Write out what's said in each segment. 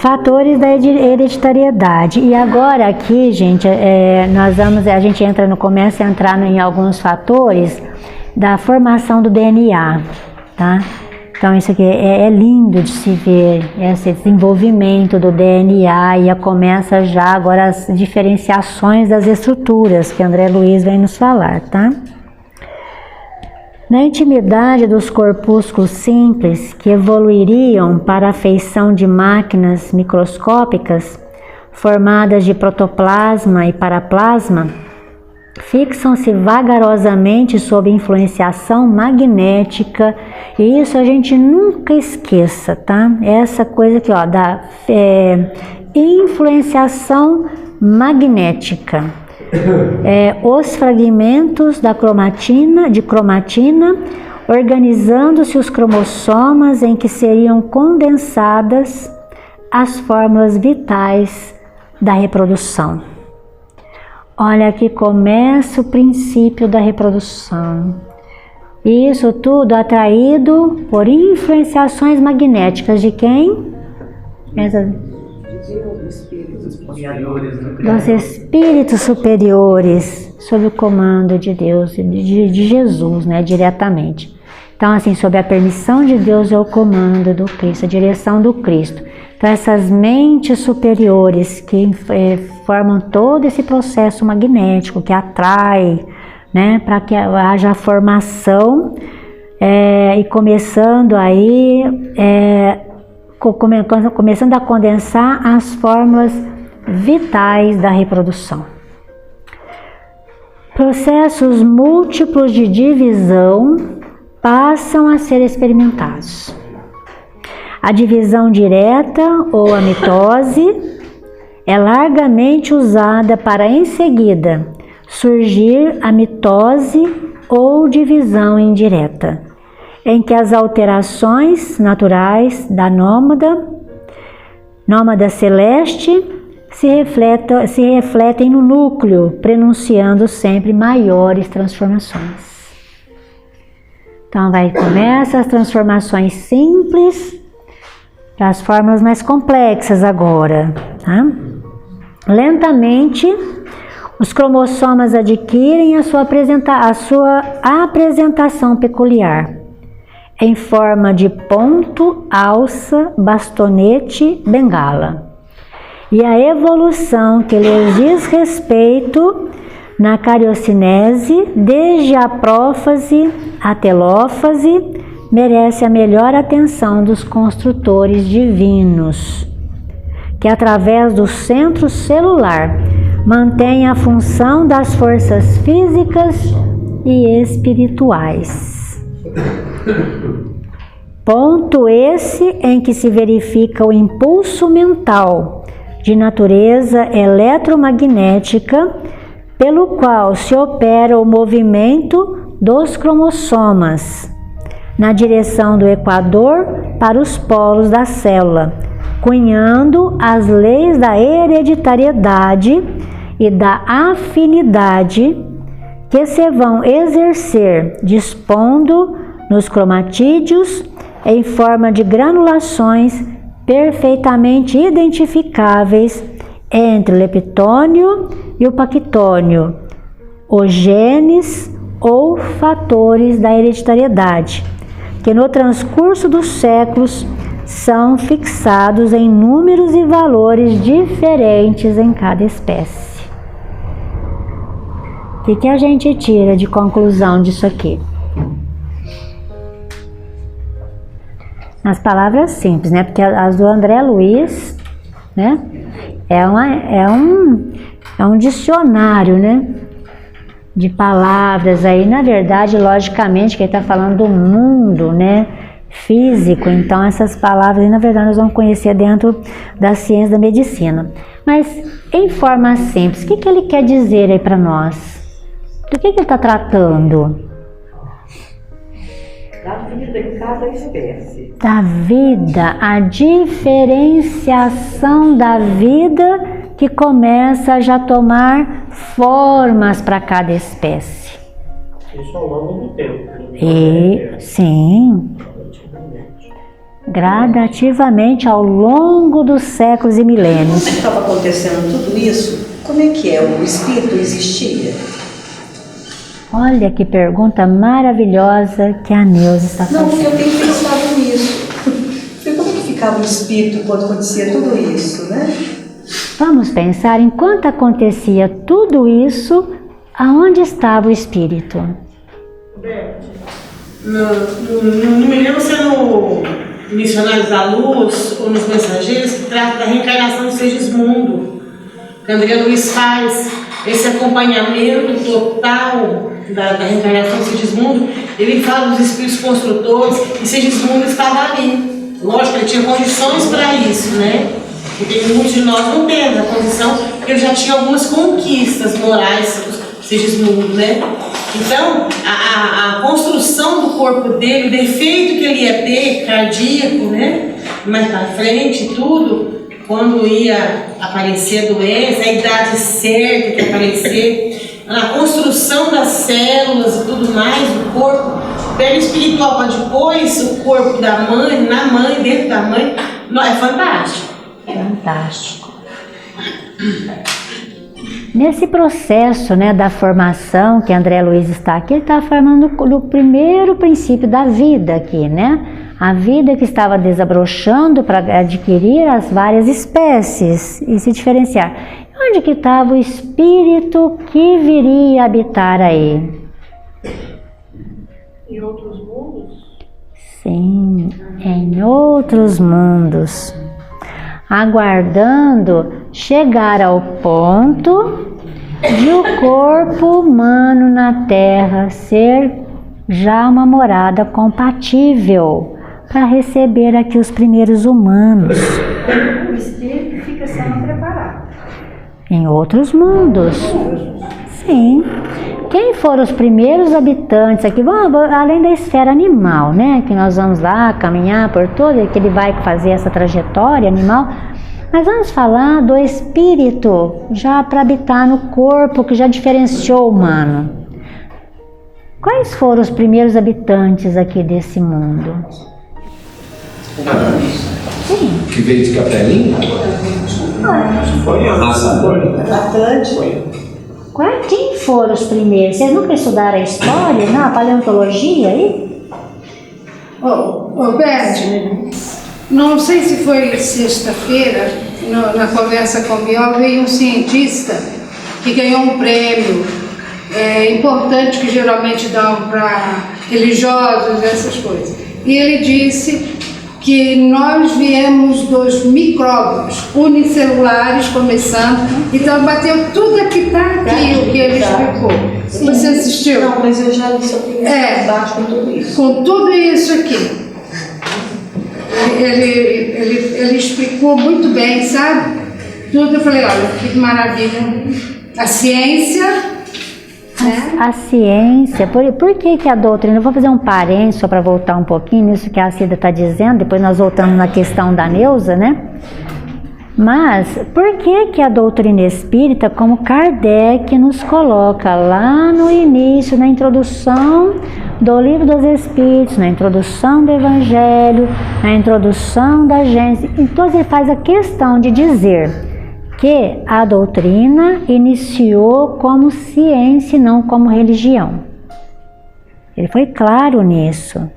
Fatores da hereditariedade. E agora aqui, gente, a gente começa a entrar em alguns fatores da formação do DNA, tá? Então isso aqui é lindo de se ver, esse desenvolvimento do DNA, e começa já agora as diferenciações das estruturas que André Luiz vem nos falar, tá? Na intimidade dos corpúsculos simples que evoluiriam para a feição de máquinas microscópicas formadas de protoplasma e paraplasma, fixam-se vagarosamente sob influenciação magnética, e isso a gente nunca esqueça, tá? Essa coisa aqui, ó, da influenciação magnética. Os fragmentos de cromatina, organizando-se os cromossomas em que seriam condensadas as fórmulas vitais da reprodução. Olha, aqui começa o princípio da reprodução. Isso tudo atraído por influenciações magnéticas de quem? Dos espíritos superiores, sob o comando de Deus, de Jesus, né, diretamente. Então, assim, sob a permissão de Deus é o comando do Cristo, a direção do Cristo. Então, essas mentes superiores que formam todo esse processo magnético que atrai, né, para que haja formação, e começando aí, começando a condensar as fórmulas vitais da reprodução. Processos múltiplos de divisão passam a ser experimentados. A divisão direta ou a mitose é largamente usada para em seguida surgir a mitose ou divisão indireta, em que as alterações naturais da nômada celeste se refletem no núcleo, prenunciando sempre maiores transformações. Então começa as transformações simples para as fórmulas mais complexas agora, tá? Lentamente, os cromossomas adquirem a sua apresentação peculiar, em forma de ponto, alça, bastonete, bengala. E a evolução que lhes diz respeito na cariocinese, desde a prófase à telófase, merece a melhor atenção dos construtores divinos, que através do centro celular mantém a função das forças físicas e espirituais. Ponto esse em que se verifica o impulso mental de natureza eletromagnética, pelo qual se opera o movimento dos cromossomas na direção do equador para os polos da célula, cunhando as leis da hereditariedade e da afinidade que se vão exercer dispondo nos cromatídeos em forma de granulações perfeitamente identificáveis entre o leptônio e o paquitônio, os genes ou fatores da hereditariedade, que no transcurso dos séculos são fixados em números e valores diferentes em cada espécie. O que a gente tira de conclusão disso aqui? Nas palavras simples, né? Porque as do André Luiz, né? É um dicionário, né? De palavras aí, na verdade, logicamente, que ele está falando do mundo, né, físico, então essas palavras, na verdade, nós vamos conhecer dentro da ciência da medicina. Mas, em forma simples, o que ele quer dizer aí para nós? Do que ele está tratando? Da vida em cada espécie. Da vida, a diferenciação da vida que começa a já tomar formas para cada espécie. Isso ao longo do tempo. Sim. gradativamente ao longo dos séculos e milênios. Como estava acontecendo tudo isso? Como é que é? O espírito existia? Olha que pergunta maravilhosa que a Neuza está fazendo. Não, porque eu tenho pensado nisso. Como é que ficava o espírito quando acontecia tudo isso, né? Vamos pensar, enquanto acontecia tudo isso, aonde estava o espírito? Não me lembro se é no Missionários da Luz ou nos Mensageiros que trata da reencarnação do Segismundo, que André Luiz faz esse acompanhamento total da reencarnação do Segismundo. Ele fala dos espíritos construtores e Segismundo estava ali. Lógico, ele tinha condições para isso, né? Porque muitos de nós não temos a condição, porque ele já tinha algumas conquistas morais, Segismundo, né? Então, a construção do corpo dele, o defeito que ele ia ter, cardíaco, né? Mais para frente, tudo, quando ia aparecer a doença, a idade certa que ia aparecer, a construção das células e tudo mais do corpo, pelo espiritual para depois, o corpo da mãe, na mãe, dentro da mãe, é fantástico. Fantástico. Nesse processo, né, da formação que André Luiz está aqui, ele está formando o primeiro princípio da vida aqui, né? A vida que estava desabrochando para adquirir as várias espécies e se diferenciar. Onde que estava o espírito que viria habitar aí? Em outros mundos? Sim, em outros mundos. Aguardando chegar ao ponto de o corpo humano na Terra ser já uma morada compatível para receber aqui os primeiros humanos. O espírito fica sendo preparado. Em outros mundos. Sim. Quem foram os primeiros habitantes aqui? Bom, além da esfera animal, né? Que nós vamos lá caminhar por todo, que ele vai fazer essa trajetória animal. Mas vamos falar do espírito, já para habitar no corpo, que já diferenciou o humano. Quais foram os primeiros habitantes aqui desse mundo? Sim. Que veio de Capelinha? Foi a raça Atlântico. Quem foram os primeiros? Vocês nunca estudaram a história, não? A paleontologia aí? Ô Beth, não sei se foi sexta-feira, na conversa com o biólogo, veio um cientista que ganhou um prêmio importante que geralmente dão para religiosos, essas coisas. E ele disse que nós viemos dos micróbios unicelulares começando, então bateu tudo aqui, está aqui o que ele explicou. Sim. Você assistiu? Não, mas eu já li sobre isso, com tudo isso. Com tudo isso aqui. Ele explicou muito bem, sabe? Tudo, eu falei, olha, que maravilha. A ciência, né? A ciência, por que a doutrina, eu vou fazer um parênteses só para voltar um pouquinho nisso que a Cida está dizendo, depois nós voltamos na questão da Neuza, né? Mas, por que a doutrina espírita, como Kardec nos coloca lá no início, na introdução do Livro dos Espíritos, na introdução do Evangelho, na introdução da Gênesis, então ele faz a questão de dizer que a doutrina iniciou como ciência e não como religião. Ele foi claro nisso,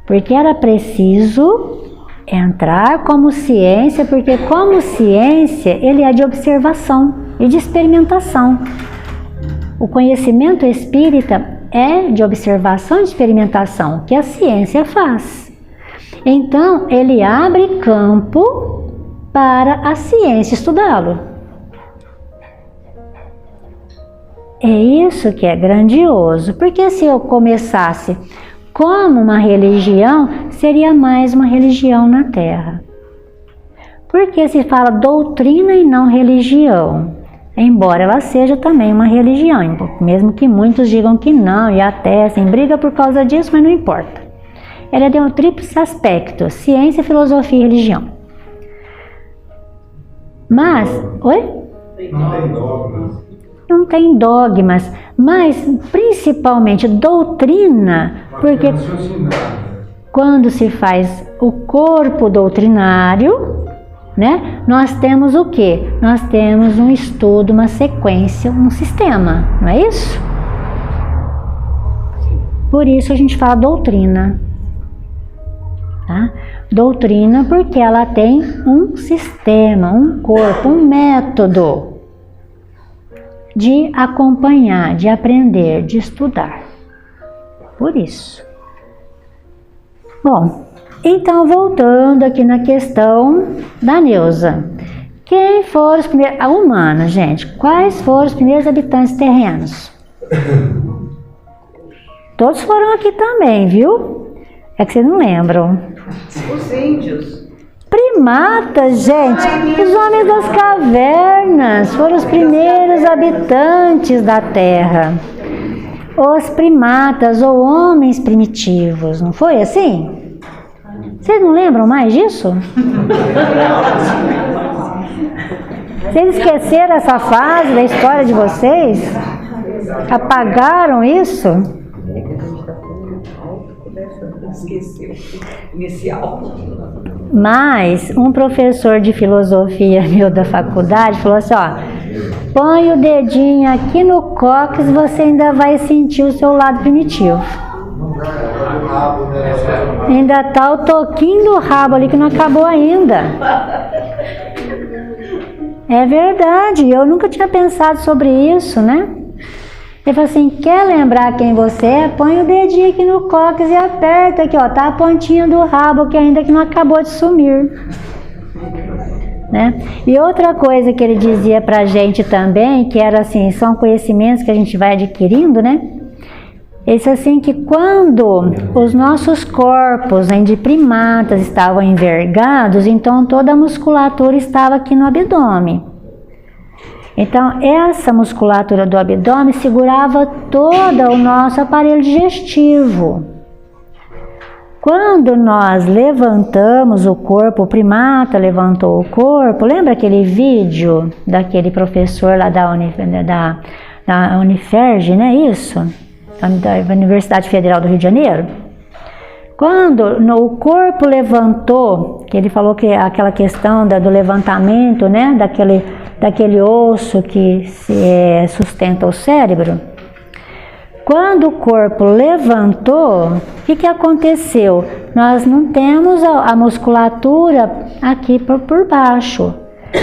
porque era preciso entrar como ciência, porque como ciência ele é de observação e de experimentação. O conhecimento espírita é de observação e experimentação, que a ciência faz. Então, ele abre campo para a ciência estudá-lo. É isso que é grandioso, porque se eu começasse como uma religião, seria mais uma religião na Terra. Porque se fala doutrina e não religião, embora ela seja também uma religião, mesmo que muitos digam que não, e até assim, briga por causa disso, mas não importa. Ela tem um tríplice aspecto, ciência, filosofia e religião. Mas, oi? Não tem dogmas. Não tem dogmas, mas principalmente doutrina, porque quando se faz o corpo doutrinário, né, nós temos o quê? Nós temos um estudo, uma sequência, um sistema, não é isso? Por isso a gente fala doutrina. Tá? Doutrina porque ela tem um sistema, um corpo, um método de acompanhar, de aprender, de estudar. Por isso. Bom, então voltando aqui na questão da Neuza. Quem foram os primeiros... A humana, gente. Quais foram os primeiros habitantes terrenos? Todos foram aqui também, viu? É que vocês não lembram. Os índios. Primatas, gente. Os homens das cavernas foram os primeiros habitantes da Terra. Os primatas ou homens primitivos, não foi assim? Vocês não lembram mais disso? Vocês esqueceram essa fase da história de vocês? Apagaram isso? Esqueceu. Inicial. Mas um professor de filosofia meu da faculdade falou assim, ó, põe o dedinho aqui no cóccix, você ainda vai sentir o seu lado primitivo. Ainda tá o toquinho do rabo ali que não acabou ainda. É verdade, eu nunca tinha pensado sobre isso, né? Ele falou assim, quer lembrar quem você é? Põe o dedinho aqui no cóccix e aperta aqui, ó, tá a pontinha do rabo que ainda que não acabou de sumir. Né? E outra coisa que ele dizia pra gente também, que era assim, são conhecimentos que a gente vai adquirindo, né? Esse assim que quando os nossos corpos de primatas estavam envergados, então toda a musculatura estava aqui no abdômen. Então, essa musculatura do abdômen segurava todo o nosso aparelho digestivo. Quando nós levantamos o corpo, o primata levantou o corpo, lembra aquele vídeo daquele professor lá da Uniferj, né? Isso? Da Universidade Federal do Rio de Janeiro? Quando o corpo levantou, que ele falou que aquela questão do levantamento, né? Daquele osso que sustenta o cérebro. Quando o corpo levantou, o que aconteceu? Nós não temos a musculatura aqui por baixo.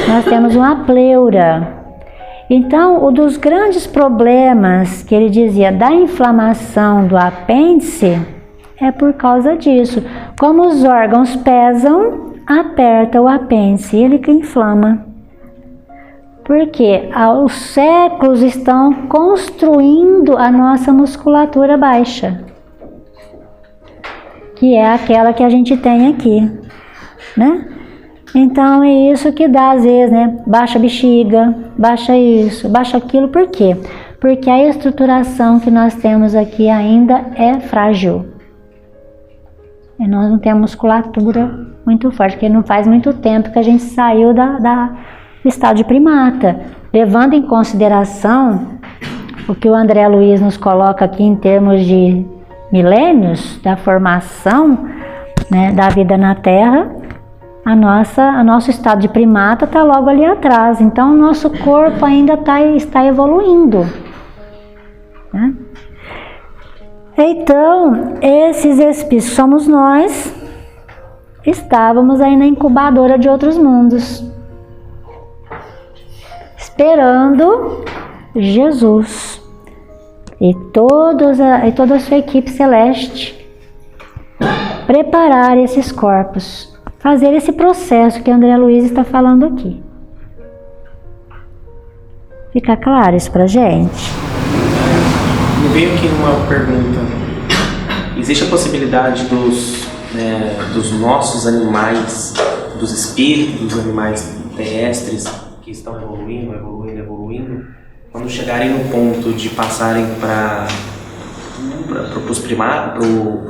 Nós temos uma pleura. Então, um dos grandes problemas que ele dizia da inflamação do apêndice é por causa disso. Como os órgãos pesam, aperta o apêndice e ele que inflama. Porque os séculos estão construindo a nossa musculatura baixa, que é aquela que a gente tem aqui, né? Então é isso que dá às vezes, né? Baixa a bexiga, baixa isso, baixa aquilo, por quê? Porque a estruturação que nós temos aqui ainda é frágil. E nós não temos musculatura muito forte, porque não faz muito tempo que a gente saiu do estado de primata. Levando em consideração o que o André Luiz nos coloca aqui em termos de milênios, da formação, né, da vida na Terra, nosso estado de primata está logo ali atrás. Então o nosso corpo ainda está evoluindo, né? Então esses espíritos somos nós, estávamos aí na incubadora de outros mundos, esperando Jesus e toda a sua equipe celeste preparar esses corpos, fazer esse processo que André Luiz está falando aqui. Fica claro isso pra gente? Me veio aqui uma pergunta. Existe a possibilidade dos nossos animais, dos espíritos dos animais terrestres que estão evoluindo, quando chegarem no ponto de passarem para os primatas, para o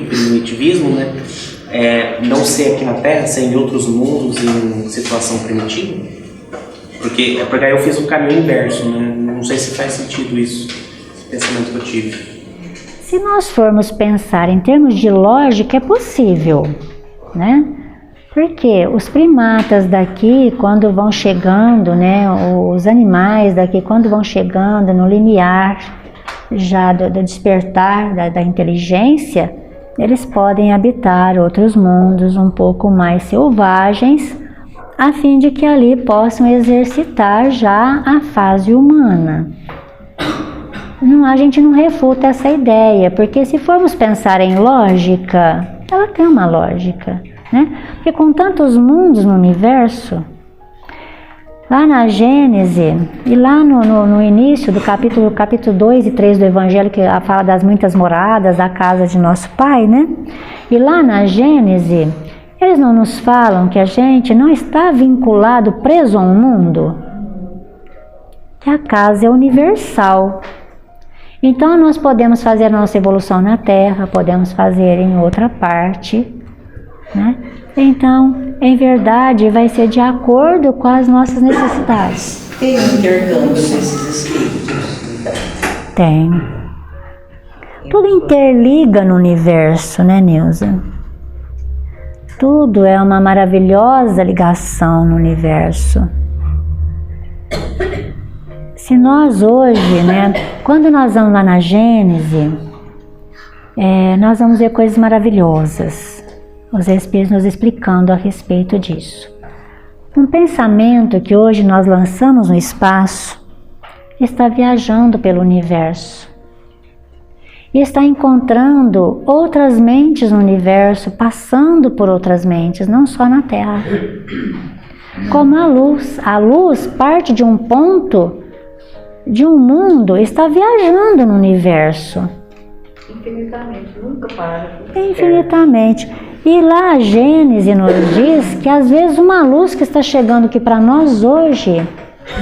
primitivismo, né? Não ser aqui na Terra, ser em outros mundos em situação primitiva? Porque aí eu fiz um caminho inverso, né? Não sei se faz sentido isso, esse pensamento que eu tive. Se nós formos pensar em termos de lógica, é possível, né? Porque os primatas daqui, quando vão chegando, né, os animais daqui, quando vão chegando no limiar já do despertar da inteligência, eles podem habitar outros mundos um pouco mais selvagens, a fim de que ali possam exercitar já a fase humana. Não, a gente não refuta essa ideia, porque se formos pensar em lógica, ela tem uma lógica, né? Porque com tantos mundos no universo, lá na Gênese e lá no início do capítulo 2 e 3 do Evangelho, que fala das muitas moradas, da casa de nosso Pai, né? E lá na Gênese, eles não nos falam que a gente não está vinculado, preso a um mundo? Que a casa é universal. Então nós podemos fazer a nossa evolução na Terra, podemos fazer em outra parte, né? Então, em verdade, vai ser de acordo com as nossas necessidades. Tem um intercâmbio desses espíritos? Tem. Tudo interliga no universo, né, Nilza? Tudo é uma maravilhosa ligação no universo. Se nós hoje, né, quando nós vamos lá na Gênese, nós vamos ver coisas maravilhosas. Os Espíritos nos explicando a respeito disso. Um pensamento que hoje nós lançamos no espaço está viajando pelo universo. E está encontrando outras mentes no universo, passando por outras mentes, não só na Terra. Como a luz. A luz parte de um ponto, de um mundo, está viajando no universo. Infinitamente, nunca para. Infinitamente. E lá a Gênese nos diz que às vezes uma luz que está chegando aqui para nós hoje,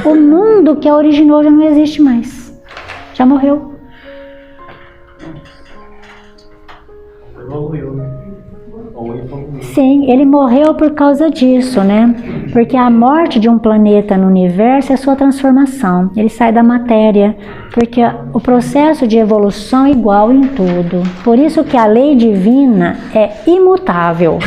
o mundo que a originou já não existe mais. Já morreu. Evoluiu, né? Ou evoluiu. Sim, ele morreu por causa disso, né? Porque a morte de um planeta no universo é sua transformação. Ele sai da matéria, porque o processo de evolução é igual em tudo. Por isso que a lei divina é imutável.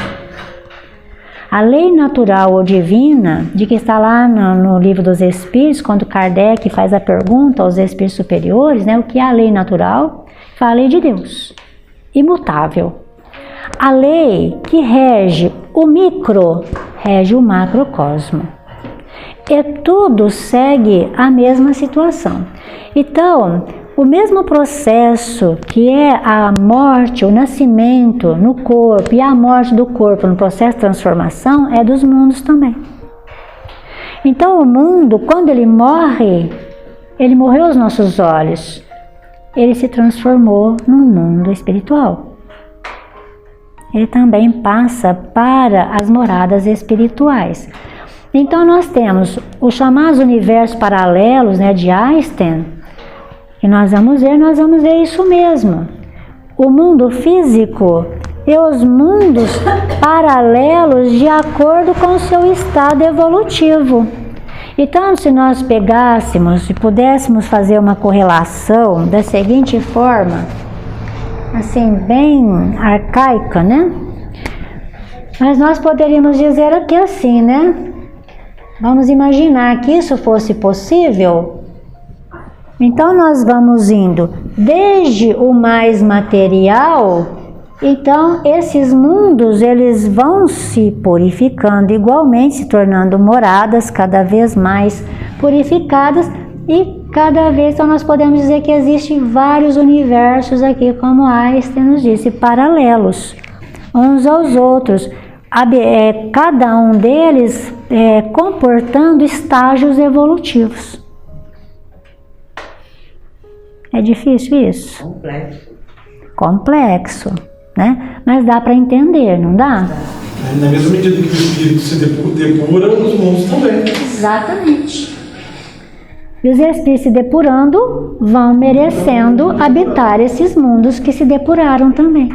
A lei natural ou divina, de que está lá no Livro dos Espíritos, quando Kardec faz a pergunta aos Espíritos superiores, né? O que é a lei natural? Fala a lei de Deus, imutável. A lei que rege o micro, rege o macrocosmo. E tudo segue a mesma situação. Então, o mesmo processo que é a morte, o nascimento no corpo e a morte do corpo no processo de transformação é dos mundos também. Então, o mundo, quando ele morre, ele morreu aos nossos olhos. Ele se transformou num mundo espiritual. Ele também passa para as moradas espirituais. Então nós temos os chamados universos paralelos, né, de Einstein, e nós vamos ver isso mesmo. O mundo físico e os mundos paralelos de acordo com o seu estado evolutivo. Então, se nós pegássemos e pudéssemos fazer uma correlação da seguinte forma, assim, bem arcaica, né? Mas nós poderíamos dizer aqui assim, né? Vamos imaginar que isso fosse possível. Então, nós vamos indo desde o mais material. Então, esses mundos, eles vão se purificando igualmente, se tornando moradas cada vez mais purificadas e cada vez, então, nós podemos dizer que existem vários universos aqui, como Einstein nos disse, paralelos, uns aos outros, cada um deles comportando estágios evolutivos. É difícil isso? Complexo, né? Mas dá para entender, não dá? Na mesma medida que o espírito se depura, os mundos também. Exatamente. E os espíritos se depurando vão merecendo habitar esses mundos que se depuraram também.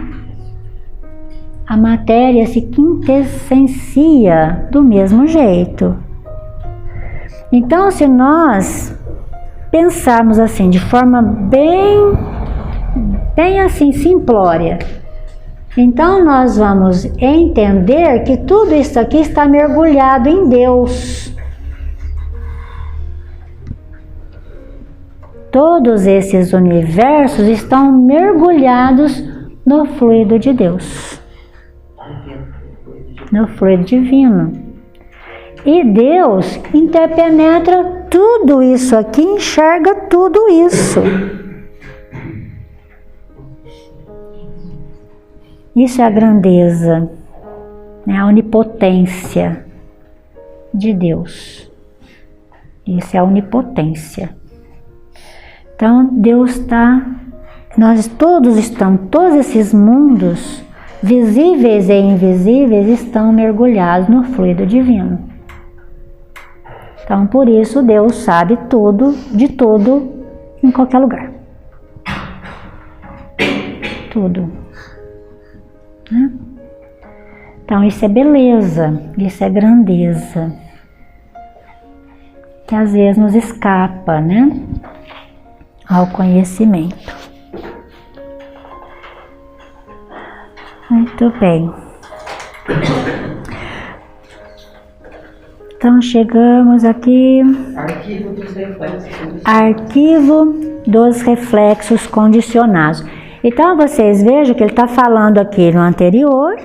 A matéria se quintessencia do mesmo jeito. Então, se nós pensarmos assim, de forma bem assim, simplória. Então nós vamos entender que tudo isso aqui está mergulhado em Deus. Todos esses universos estão mergulhados no fluido de Deus, no fluido divino. E Deus interpenetra tudo isso aqui, enxerga tudo isso. Isso é a grandeza, né? A onipotência de Deus. Isso é a onipotência. Então, Deus está, nós todos estamos, todos esses mundos, visíveis e invisíveis, estão mergulhados no fluido divino. Então, por isso, Deus sabe tudo, de tudo, em qualquer lugar. Tudo. Né? Então, isso é beleza, isso é grandeza, que às vezes nos escapa, né? Ao conhecimento. Muito bem. Então chegamos aqui. Arquivo dos reflexos. Arquivo dos reflexos condicionados. Então vocês vejam que ele está falando aqui no anterior,